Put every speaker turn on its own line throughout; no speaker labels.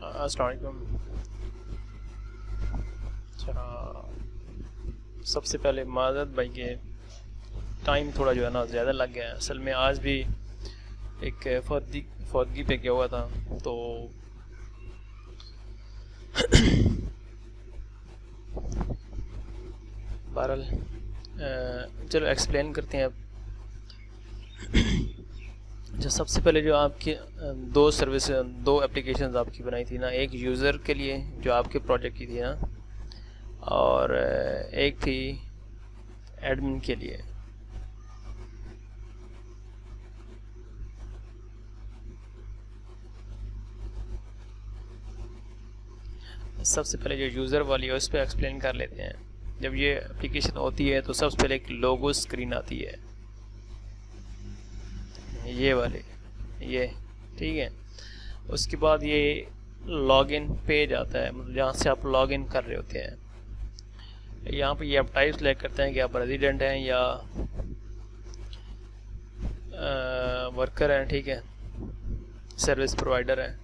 अस्सलाम वालेकुम। अच्छा, सबसे पहले माज़रत भाई के टाइम थोड़ा जो है ना ज़्यादा लग गया है। असल में आज भी एक फौतगी पे गया हुआ था, तो बहरहाल चलो एक्सप्लेन करते हैं अब। जो सबसे पहले जो आपकी दो एप्लीकेशंस आपकी बनाई थी ना, एक यूज़र के लिए जो आपके प्रोजेक्ट की थी ना, और एक थी एडमिन के लिए। सबसे पहले जो यूज़र वाली है उस पर एक्सप्लेन कर लेते हैं। जब ये एप्लीकेशन होती है तो सबसे पहले एक लोगो स्क्रीन आती है, ये वाले, ये ठीक है। उसके बाद ये लॉगिन पेज आता है, मतलब जहाँ से आप लॉगिन कर रहे होते हैं। यहाँ पे ये आप टाइप सेलेक्ट करते हैं कि आप रेजिडेंट हैं या वर्कर हैं, ठीक है, सर्विस प्रोवाइडर हैं।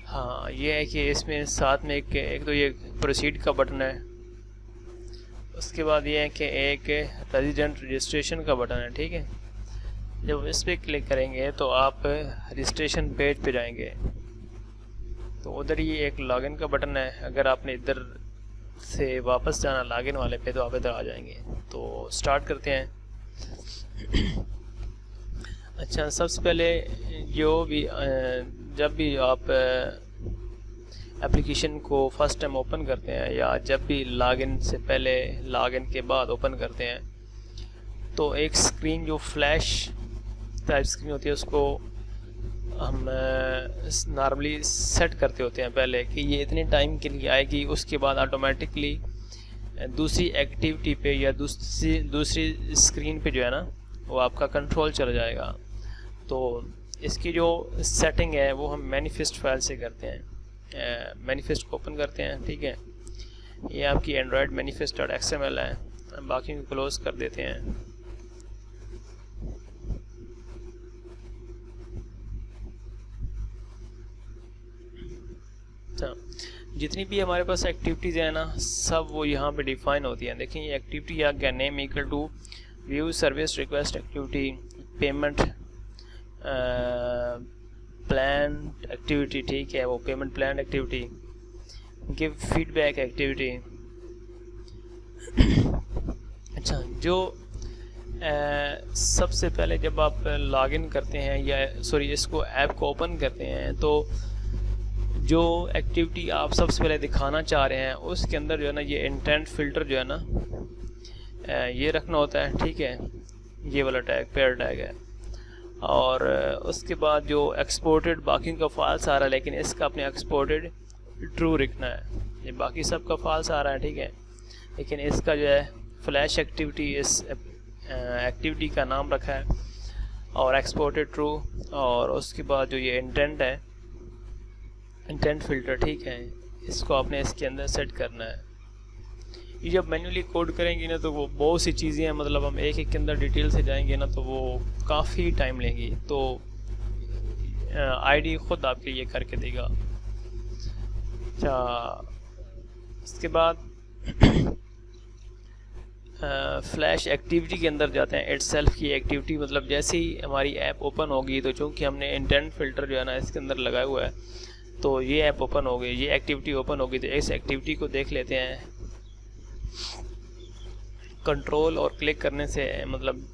हाँ, ये है कि इसमें साथ में एक तो ये प्रोसीड का बटन है। उसके बाद ये है कि एक रेजिडेंट रजिस्ट्रेशन का बटन है, ठीक है। जब इस पर क्लिक करेंगे तो आप रजिस्ट्रेशन पेज पे जाएंगे, तो उधर ही एक लॉगिन का बटन है। अगर आपने इधर से वापस जाना लॉगिन वाले पे तो आप इधर आ जाएंगे। तो स्टार्ट करते हैं। अच्छा, सबसे पहले जब भी आप एप्लीकेशन को फर्स्ट टाइम ओपन करते हैं या जब भी लॉगिन से पहले लॉगिन के बाद ओपन करते हैं, तो एक स्क्रीन जो फ्लैश टाइप स्क्रीन होती है उसको हम नॉर्मली सेट करते होते हैं पहले कि ये इतने टाइम के लिए आएगी। उसके बाद ऑटोमेटिकली दूसरी एक्टिविटी पे या दूसरी स्क्रीन पे जो है ना वो आपका कंट्रोल चला जाएगा। तो इसकी जो सेटिंग है वो हम मैनिफेस्ट फाइल से करते हैं। मैनिफेस्ट को ओपन करते हैं, ठीक है। ये आपकी एंड्रॉयड manifest.xml है, बाकी को क्लोज कर देते हैं। अच्छा, जितनी भी हमारे पास एक्टिविटीज़ है ना सब वो यहाँ पे डिफाइन होती हैं। देखिए ये एक्टिविटी आ गया, name equal to view service request activity, payment plan activity, ठीक है, वो payment plan activity, give feedback activity. अच्छा, जो सबसे पहले जब आप लॉगिन करते हैं या इसको ऐप को ओपन करते हैं, तो जो एक्टिविटी आप सबसे पहले दिखाना चाह रहे हैं उसके अंदर जो है ना ये इंटेंट फ़िल्टर जो है ना ये रखना होता है, ठीक है। ये वाला टैग पेयर टैग है। और उसके बाद जो एक्सपोर्टेड बाकी का फाल्स आ रहा है, लेकिन इसका अपने एक्सपोर्टेड ट्रू रखना है। ये बाकी सब का फाल्स आ रहा है, ठीक है, लेकिन इसका जो है फ्लैश एक्टिविटी इस एक्टिविटी का नाम रखा है और एक्सपोर्टेड ट्रू। और उसके बाद जो ये इंटेंट है, इंटेंट फ़िल्टर, ठीक है, इसको आपने इसके अंदर सेट करना है। ये जब मैन्युअली कोड करेंगे ना तो वो बहुत सी चीज़ें हैं, मतलब हम एक के अंदर डिटेल से जाएंगे ना तो वो काफ़ी टाइम लेंगी। तो आईडी खुद आपके ये करके देगा। अच्छा, इसके बाद फ्लैश एक्टिविटी के अंदर जाते हैं। इटसेल्फ की एक्टिविटी, मतलब जैसे ही हमारी ऐप ओपन होगी तो चूँकि हमने इंटेंट फ़िल्टर जो है ना इसके अंदर लगाया हुआ है, तो ये ऐप ओपन हो गई, ये एक्टिविटी ओपन होगी। तो इस एक्टिविटी को देख लेते हैं। कंट्रोल और क्लिक करने से, मतलब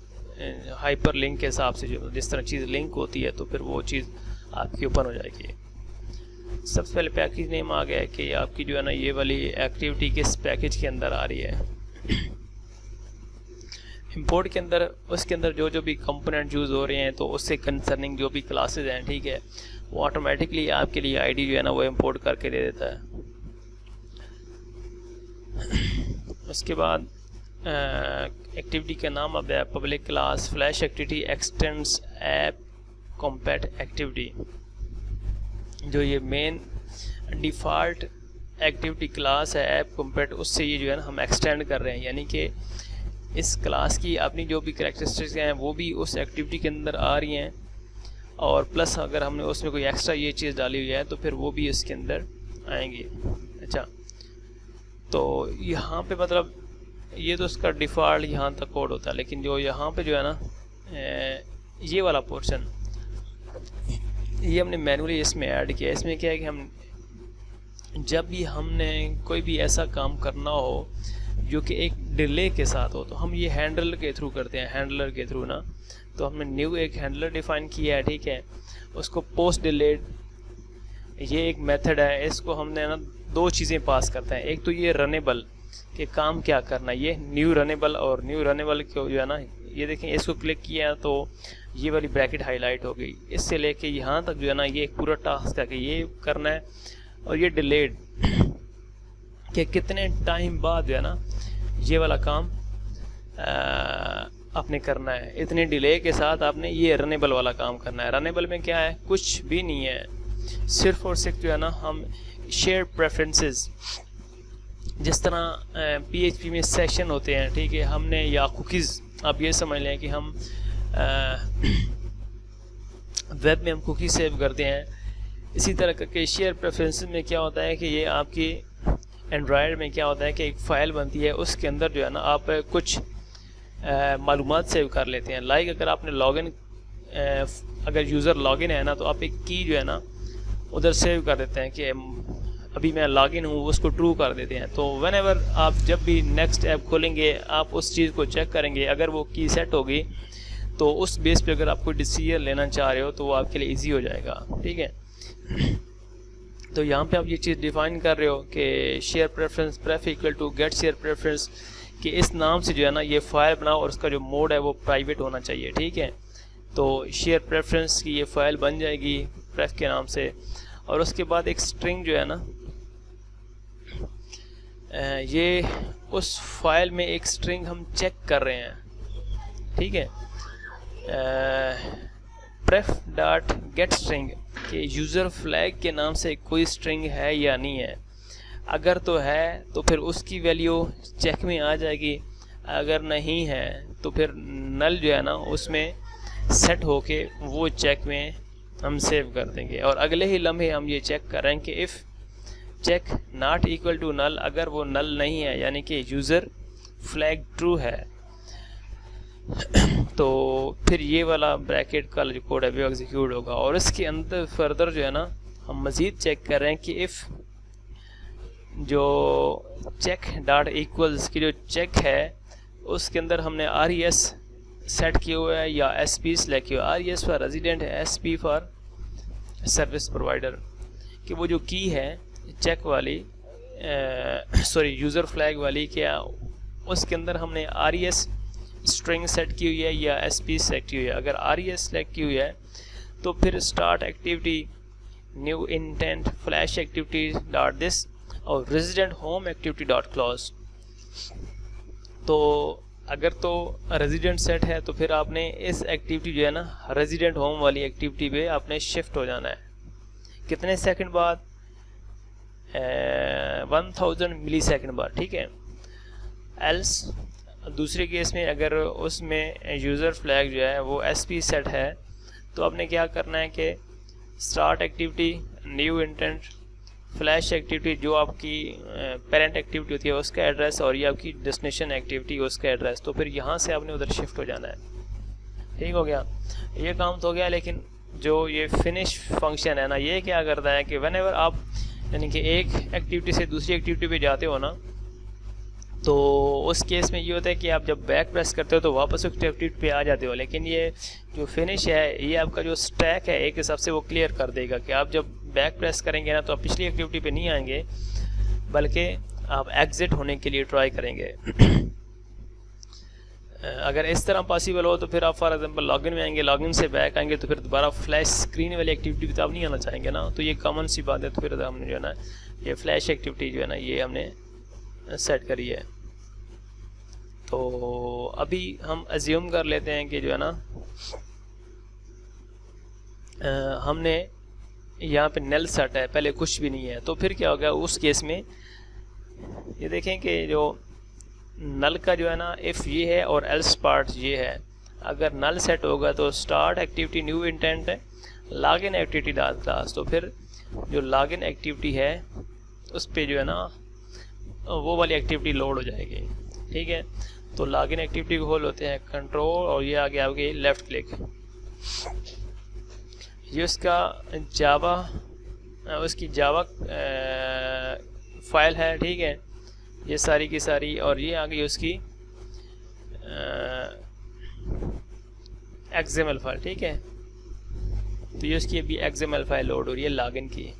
हाइपर लिंक के हिसाब से जो जिस तरह चीज़ लिंक होती है तो फिर वो चीज़ आपकी ओपन हो जाएगी। सबसे पहले पैकेज नेम आ गया है कि आपकी जो है ना ये वाली एक्टिविटी किस पैकेज के अंदर आ रही है। इंपोर्ट के अंदर उसके अंदर जो भी कंपोनेंट यूज़ हो रहे हैं तो उससे कंसर्निंग जो भी क्लासेस हैं, ठीक है, वो ऑटोमेटिकली आपके लिए आईडी जो है ना वो इंपोर्ट करके दे देता है। उसके बाद एक्टिविटी का नाम अब है public class flash activity extends app compat activity. जो ये मेन डिफ़ॉल्ट एक्टिविटी क्लास है ऐप कॉम्पैट, उससे ये जो है ना हम एक्सटेंड कर रहे हैं, यानी कि इस क्लास की अपनी जो भी कैरेक्टरिस्टिक्स हैं वो भी उस एक्टिविटी के अंदर आ रही हैं और प्लस अगर हमने उसमें कोई एक्स्ट्रा ये चीज़ डाली हुई है तो फिर वो भी इसके अंदर आएंगी। अच्छा, तो यहाँ पे मतलब ये तो इसका डिफ़ॉल्ट यहाँ तक कोड होता है, लेकिन जो यहाँ पे जो है ना ये वाला पोर्शन ये हमने मैनुअली इसमें ऐड किया। इसमें क्या है कि हम जब भी हमने कोई भी ऐसा काम करना हो जो कि एक डिले के साथ हो तो हम ये हैंडलर के थ्रू करते हैं, हैंडलर के थ्रू ना। तो हमने न्यू एक हैंडलर डिफाइन किया है, ठीक है। उसको पोस्ट डिलेड ये एक मेथड है, इसको हमने ना दो चीज़ें पास करते हैं। एक तो ये रनेबल के काम क्या करना है, ये न्यू रनेबल, और न्यू रनेबल को जो है ना ये देखें इसको क्लिक किया तो ये वाली ब्रैकेट हाईलाइट हो गई। इससे लेके यहाँ तक जो है ना ये एक पूरा टास्क है कि ये करना है। और ये डिलेड कि कितने टाइम बाद जो है ना ये वाला काम आपने करना है, इतने डिले के साथ आपने ये रनेबल वाला काम करना है। रनेबल में क्या है, कुछ भी नहीं है, सिर्फ और सिर्फ जो है ना हम शेयर प्रेफरेंसेस, जिस तरह PHP में सेशन होते हैं, ठीक है, हमने या कुकीज़, आप ये समझ लें कि हम वेब में हम कुकी सेव करते हैं। इसी तरह के शेयर प्रेफरेंसेस में क्या होता है कि ये आपकी एंड्रॉयड में क्या होता है कि एक फ़ाइल बनती है, उसके अंदर जो है ना आप कुछ मालूमात सेव कर लेते हैं। लाइक अगर आपने लॉगिन अगर यूज़र लॉगिन है ना तो आप एक की जो है ना उधर सेव कर देते हैं कि अभी मैं लॉगिन हूँ, उसको ट्रू कर देते हैं। तो व्हेनेवर आप जब भी नेक्स्ट ऐप खोलेंगे आप उस चीज़ को चेक करेंगे, अगर वो की सेट होगी तो उस बेस पे अगर आप कोई डिसीजन लेना चाह रहे हो तो वो आपके लिए ईजी हो जाएगा, ठीक है। तो यहाँ पे आप ये चीज़ डिफ़ाइन कर रहे हो कि share preference pref equal to get share preference, कि इस नाम से जो है ना ये फाइल बनाओ और उसका जो मोड है वो प्राइवेट होना चाहिए, ठीक है। तो शेयर प्रेफरेंस की ये फ़ाइल बन जाएगी प्रेफ के नाम से। और उसके बाद एक स्ट्रिंग जो है ना ये उस फाइल में एक स्ट्रिंग हम चेक कर रहे हैं, ठीक है। प्रेफ डॉट गेट स्ट्रिंग कि यूज़र फ्लैग के नाम से कोई स्ट्रिंग है या नहीं है। अगर तो है तो फिर उसकी वैल्यू चेक में आ जाएगी, अगर नहीं है तो फिर नल जो है ना उसमें सेट होके वो चेक में हम सेव कर देंगे। और अगले ही लम्हे हम ये चेक कर रहे हैं कि if check not equal to null, अगर वो नल नहीं है यानी कि यूज़र फ्लैग ट्रू है तो फिर ये वाला ब्रैकेट का जो कोड है वो एग्जीक्यूट होगा। और इसके अंदर फर्दर जो है ना हम मज़ीद चेक कर रहे हैं कि इफ़ जो चेक डॉट इक्वल्स की जो चेक है उसके अंदर हमने RES सेट किया हुआ है या SP सेलेक्ट किया हुआ है। RES फॉर रेजिडेंट है, SP फॉर सर्विस प्रोवाइडर, कि वो जो की है चेक वाली सॉरी यूज़र फ्लैग वाली, क्या उसके अंदर हमने RES स्ट्रिंग सेट की हुई है या SP सेलेक्ट की हुई है। अगर RES सेलेक्ट की हुई है तो फिर start activity new intent flash activity dot this और resident home activity dot close. तो अगर तो रेजिडेंट सेट है तो फिर आपने इस एक्टिविटी जो है ना रेजिडेंट होम वाली एक्टिविटी पे आपने शिफ्ट हो जाना है। कितने सेकंड बाद? 1000 मिली सेकंड बाद, ठीक है। एल्स दूसरे केस में अगर उसमें यूज़र फ्लैग जो है वो SP सेट है तो आपने क्या करना है कि start activity new intent flash activity जो आपकी पेरेंट एक्टिविटी होती है उसका एड्रेस और ये आपकी डेस्टिनेशन एक्टिविटी उसका एड्रेस, तो फिर यहाँ से आपने उधर शिफ्ट हो जाना है। ठीक हो गया, ये काम तो हो गया। लेकिन जो ये फिनिश फंक्शन है ना ये क्या करता है कि व्हेनेवर आप यानी कि एक एक्टिविटी से दूसरी एक्टिविटी पे जाते हो ना तो उस केस में ये होता है कि आप जब बैक प्रेस करते हो तो वापस उस एक्टिविटी पे आ जाते हो। लेकिन ये जो फिनिश है ये आपका जो स्टैक है एक हिसाब से वो क्लियर कर देगा कि आप जब बैक प्रेस करेंगे ना तो आप पिछली एक्टिविटी पे नहीं आएंगे बल्कि आप एग्जिट होने के लिए ट्राई करेंगे। अगर इस तरह पॉसिबल हो तो फिर आप फॉर एग्जांपल लॉगिन में आएंगे, लॉगिन से बैक आएंगे तो फिर दोबारा फ्लैश स्क्रीन वाली एक्टिविटी पे तो आप नहीं आना चाहेंगे ना, तो ये कॉमन सी बात है। तो फिर हमने जो है ना ये फ्लैश एक्टिविटी जो है ना ये हमने सेट करी है। तो अभी हम अज्यूम कर लेते हैं कि जो है ना हमने यहाँ पे नल सेट है, पहले कुछ भी नहीं है, तो फिर क्या होगा उस केस में ये देखें कि जो नल का जो है ना इफ़ ये है और एल्स पार्ट ये है। अगर नल सेट होगा तो स्टार्ट एक्टिविटी न्यू इंटेंट है लॉगिन एक्टिविटी डाल क्लास, तो फिर जो लॉगिन एक्टिविटी है उस पे जो है ना वो वाली एक्टिविटी लोड हो जाएगी। ठीक है, तो लॉगिन एक्टिविटी को खोल होते हैं कंट्रोल और ये आगे आपके लेफ़्ट क्लिक, ये उसका जावा उसकी जावा फाइल है। ठीक है, ये सारी की सारी, और ये आ गई उसकी XML फाइल। ठीक है, तो ये उसकी अभी XML फाइल लोड हो रही है लॉगिन की।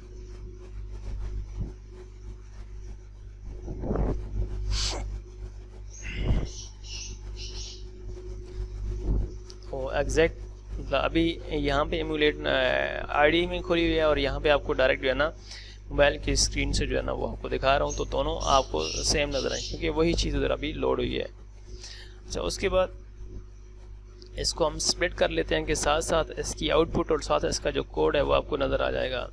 तो एग्जैक्ट मतलब अभी यहाँ पे एमुलेट आईडी में खुली हुई है और यहाँ पे आपको डायरेक्ट जो है ना मोबाइल की स्क्रीन से जो है ना वो आपको दिखा रहा हूँ, तो दोनों आपको सेम नज़र आए क्योंकि वही चीज़ उधर अभी लोड हुई है। अच्छा, उसके बाद इसको हम स्प्लिट कर लेते हैं कि साथ साथ इसकी आउटपुट और साथ इसका जो कोड है वो आपको नज़र आ जाएगा।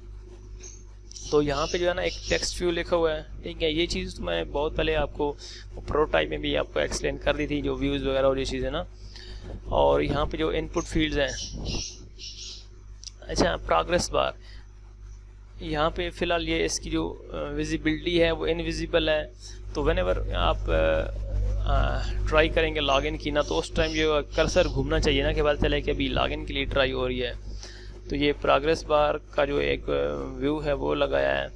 तो यहाँ पे जो है ना एक टेक्स्ट व्यू लिखा हुआ है। ठीक है, ये चीज़ तो मैं बहुत पहले आपको प्रोटोटाइप में भी आपको एक्सप्लेन कर दी थी, जो व्यूज़ वगैरह और ये चीज़ें ना। और यहाँ पे जो इनपुट फील्ड्स हैं, अच्छा प्रोग्रेस बार, यहाँ पे फ़िलहाल ये इसकी जो विजिबिलिटी है वो इनविजिबल है। तो व्हेनेवर आप ट्राई करेंगे लॉगिन की ना, तो उस टाइम जो कर्सर घूमना चाहिए ना कि पता चले कि अभी लॉगिन के लिए ट्राई हो रही है। तो ये प्रोग्रेस बार का जो एक व्यू है वो लगाया है।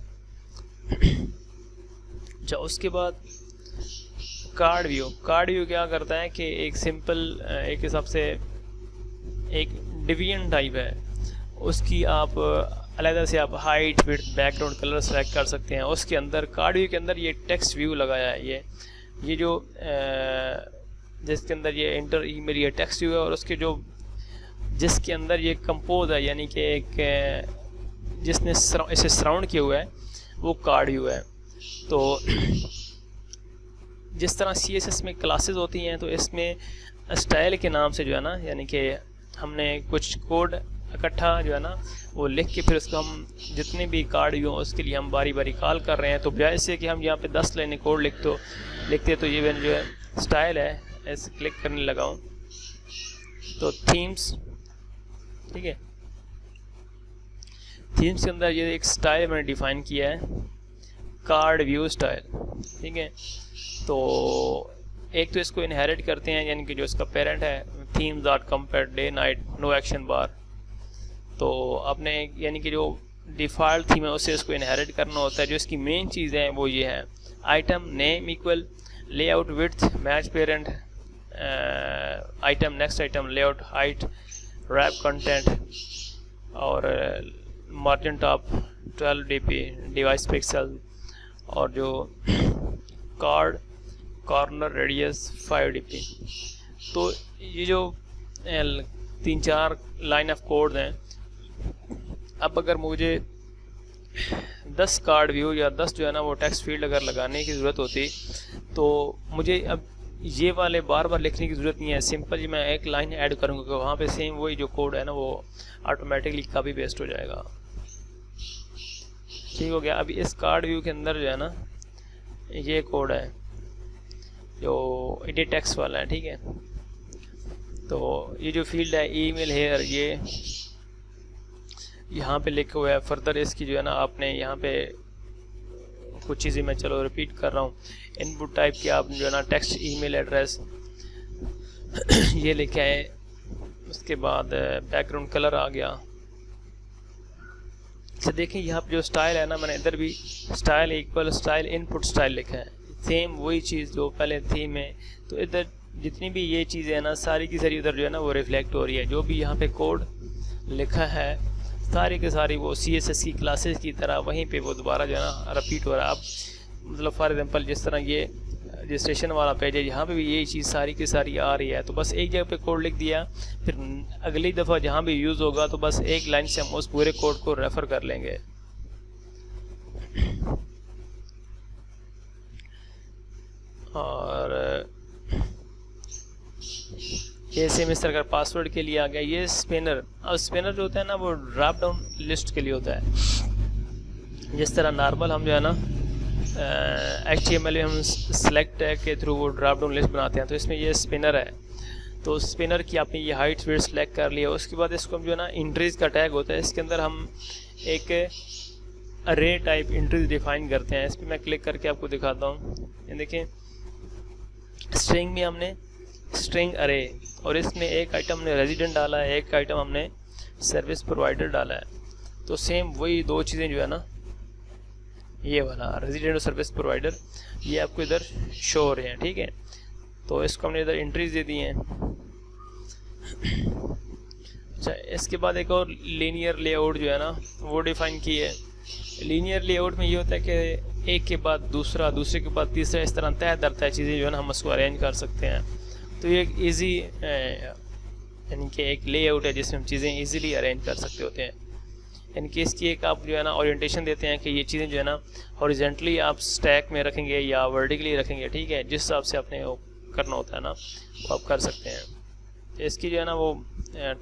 अच्छा, उसके बाद कार्ड व्यू क्या करता है कि एक सिंपल एक हिसाब से एक डिवीजन टाइप है, उसकी आप अलग से आप height width background colour select कर सकते हैं। उसके अंदर कार्ड व्यू के अंदर ये टेक्स्ट व्यू लगाया है, ये जो जिसके अंदर ये इंटर ईमेल ये टेक्स्ट व्यू है, और उसके जो जिसके अंदर ये कंपोज है यानी कि एक जिसने इसे सराउंड किया हुआ है वो कार्ड व्यू है। तो जिस तरह CSS में क्लासेस होती हैं, तो इसमें स्टाइल के नाम से जो है ना, यानी कि हमने कुछ कोड इकट्ठा जो है ना वो लिख के फिर उसको हम जितने भी कार्ड व्यू हैं उसके लिए हम बारी बारी कॉल कर रहे हैं। तो बजाय से कि हम यहाँ पे 10 लाइनें कोड लिखते तो ये जो है स्टाइल है, ऐसे क्लिक करने लगाऊँ तो थीम्स, ठीक है, थीम्स के अंदर ये एक स्टाइल मैंने डिफाइन किया है, कार्ड व्यू स्टाइल। ठीक है, तो एक तो इसको इनहेरिट करते हैं, यानी कि जो इसका पेरेंट है themes dot compat day night no action bar, तो आपने यानी कि जो डिफ़ॉल्ट थीम है उससे इसको इनहेरिट करना होता है। जो इसकी मेन चीज़ है वो ये है, item name equal layout width match parent item next item layout height wrap content और margin top 12 dp device pixel और जो कार्ड कॉर्नर रेडियस 5 dp। तो ये जो 3-4 लाइन ऑफ कोड हैं, अब अगर मुझे 10 कार्ड व्यू या 10 जो है ना वो टेक्स्ट फील्ड अगर लगाने की ज़रूरत होती तो मुझे अब ये वाले बार बार लिखने की ज़रूरत नहीं है। सिंपल मैं एक लाइन ऐड करूँगा कि वहाँ पे सेम वही जो कोड है ना वो ऑटोमेटिकली कॉपी पेस्ट हो जाएगा। ठीक हो गया। अभी इस कार्ड व्यू के अंदर जो है ना ये कोड है जो एडिट टेक्स्ट वाला है। ठीक है, तो ये जो फील्ड है ईमेल हेयर, ये यहाँ पे लिखा हुआ है। फर्दर इसकी जो है ना आपने यहाँ पे कुछ चीज़ें मैं चलो रिपीट कर रहा हूँ। इनपुट टाइप की आप जो है ना टेक्स्ट ईमेल एड्रेस ये लिखा है। उसके बाद बैकग्राउंड कलर आ गया। अच्छा देखें यहाँ पे जो स्टाइल है ना, मैंने इधर भी style equal style input style लिखा है, सेम वही चीज़ जो पहले थीम है। तो इधर जितनी भी ये चीज़ें हैं ना सारी की सारी उधर जो है ना वो रिफ्लेक्ट हो रही है। जो भी यहाँ पे कोड लिखा है सारी के सारी वो CSS की क्लासेस की तरह वहीं पे वो दोबारा जो है ना रिपीट हो रहा है। अब मतलब फॉर एग्जांपल जिस तरह ये रजिस्ट्रेशन वाला पेज है, यहाँ पे भी यही चीज़ सारी की सारी आ रही है। तो बस एक जगह पे कोड लिख दिया, फिर अगली दफ़ा जहाँ भी यूज़ होगा तो बस एक लाइन से हम उस पूरे कोड को रेफ़र कर लेंगे। और ये सेम इस तरह का पासवर्ड के लिए आ गया। ये स्पिनर, अब स्पिनर जो होता है ना वो ड्रॉप डाउन लिस्ट के लिए होता है। जिस तरह नॉर्मल हम जो है ना HTML में हम सेलेक्ट के थ्रू वो ड्रॉप डाउन लिस्ट बनाते हैं, तो इसमें ये स्पिनर है। तो स्पिनर की आपने ये हाइट विड्थ सेलेक्ट कर लिया। उसके बाद इसको हम जो है ना इंट्रीज का टैग होता है, इसके अंदर हम एक अरे टाइप इंट्रीज डिफाइन करते हैं। इस पर मैं क्लिक करके आपको दिखाता हूँ। ये देखिए स्ट्रिंग में हमने स्ट्रिंग अरे, और इसमें एक आइटम हमने रेजिडेंट डाला है, एक आइटम हमने सर्विस प्रोवाइडर डाला है। तो सेम वही दो चीज़ें जो है ना, ये वाला रेजिडेंट और सर्विस प्रोवाइडर, ये आपको इधर शो हो रहे हैं, ठीक है। तो इसको हमने इधर एंट्रीज दे दी हैं। अच्छा, इसके बाद एक और लीनियर लेआउट जो है ना वो डिफाइन की है। लीनियर लेआउट में ये होता है कि एक के बाद दूसरा, दूसरे के बाद तीसरा, इस तरह तय दर तय चीज़ें जो है ना हम उसको अरेंज कर सकते हैं। तो ये एक ईजी यानी कि एक लेआउट है जिसमें हम चीज़ें ईजीली अरेंज कर सकते होते हैं। यानी कि इसकी एक आप जो है ना ओरिएंटेशन देते हैं कि ये चीज़ें जो है ना हॉरिजॉन्टली आप स्टैक में रखेंगे या वर्टिकली रखेंगे, ठीक है। जिस हिसाब से आपने वो करना होता है ना वो आप कर सकते हैं। तो इसकी जो है ना वो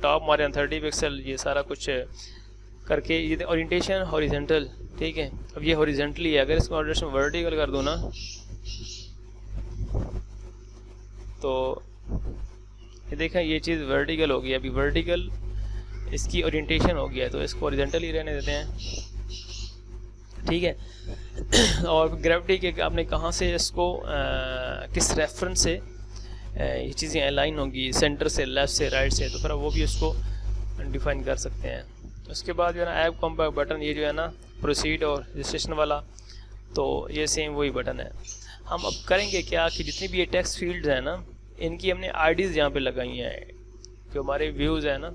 टॉप हमारे 30 पिक्सल ये सारा कुछ करके ये ओरिएंटेशन हॉरिजॉन्टल, ठीक है। अब ये हॉरिजॉन्टली है, अगर इसको ओरिएंटेशन वर्टिकल कर दूँ ना तो ये देखें ये चीज़ वर्टिकल हो गई। अभी वर्टिकल इसकी ओरिएंटेशन हो गया है, तो इसको हॉरिजॉन्टल ही रहने देते हैं, ठीक है। और ग्रेविटी के आपने कहाँ से इसको किस रेफरेंस से ये चीज़ें अलाइन होंगी, सेंटर से, लेफ़्ट से, राइट से, तो फिर वो भी उसको डिफाइन कर सकते हैं। उसके बाद जो है ना ऐप कॉम्पैक्ट बटन, ये जो है ना प्रोसीड और रजिस्ट्रेशन वाला, तो ये सेम वही बटन है। हम अब करेंगे क्या कि जितनी भी ये टेक्स्ट फील्ड्स हैं ना इनकी हमने आईडीज़ यहाँ पे लगाई हैं। जो हमारे व्यूज़ है ना,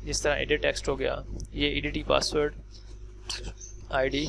जिस तरह एडिट टेक्स्ट हो गया, ये एडिटी पासवर्ड आईडी